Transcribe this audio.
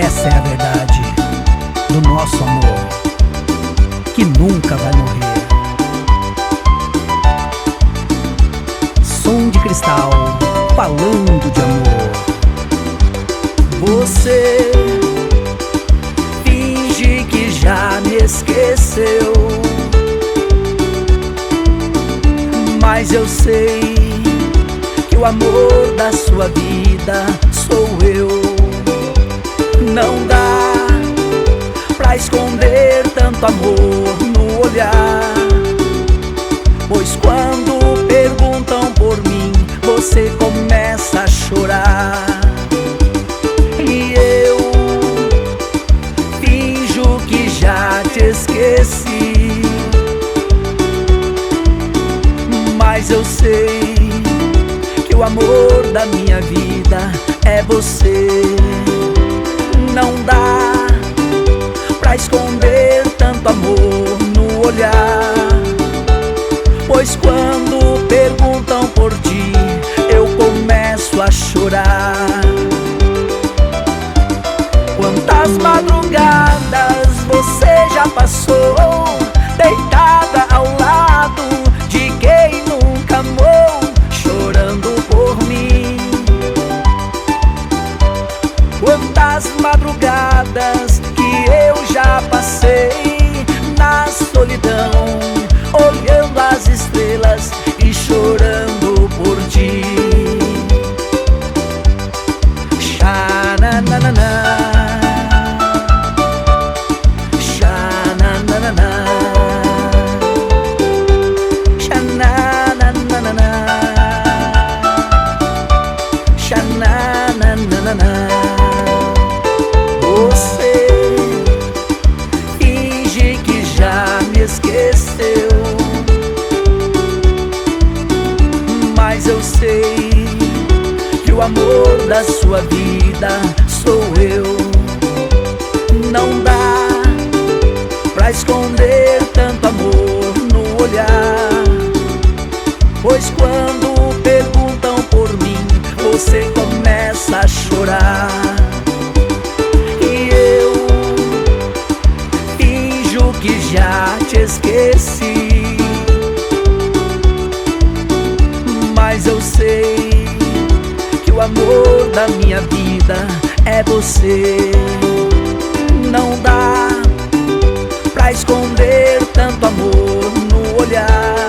Essa é a verdade do nosso amor, que nunca vai morrer. Som de Cristal, falando de amor. Você finge que já me esqueceu, mas eu sei que o amor da sua vida sou eu. Não dá pra esconder tanto amor no olhar, pois quando perguntam por mim, você começa a chorar. E eu finjo que já te esqueci, mas eu sei que o amor da minha vida é você. Não dá pra esconder tanto amor no olhar, pois quando perguntam por ti, eu começo a chorar. Quantas madrugadas você já passou deitada ao lado de quem nunca amou, chorando por mim? Quantas madrugadas que eu já passei na solidão, olhando as estrelas e chorando por ti. Xananana, xananana, xananana, xananana. Você finge que já me esqueceu, mas eu sei que o amor da sua vida sou eu. Não dá pra esconder tanto amor no olhar, pois quando perguntam por mim, você começa a chorar. Que já te esqueci, mas eu sei que o amor da minha vida é você. Não dá pra esconder tanto amor no olhar,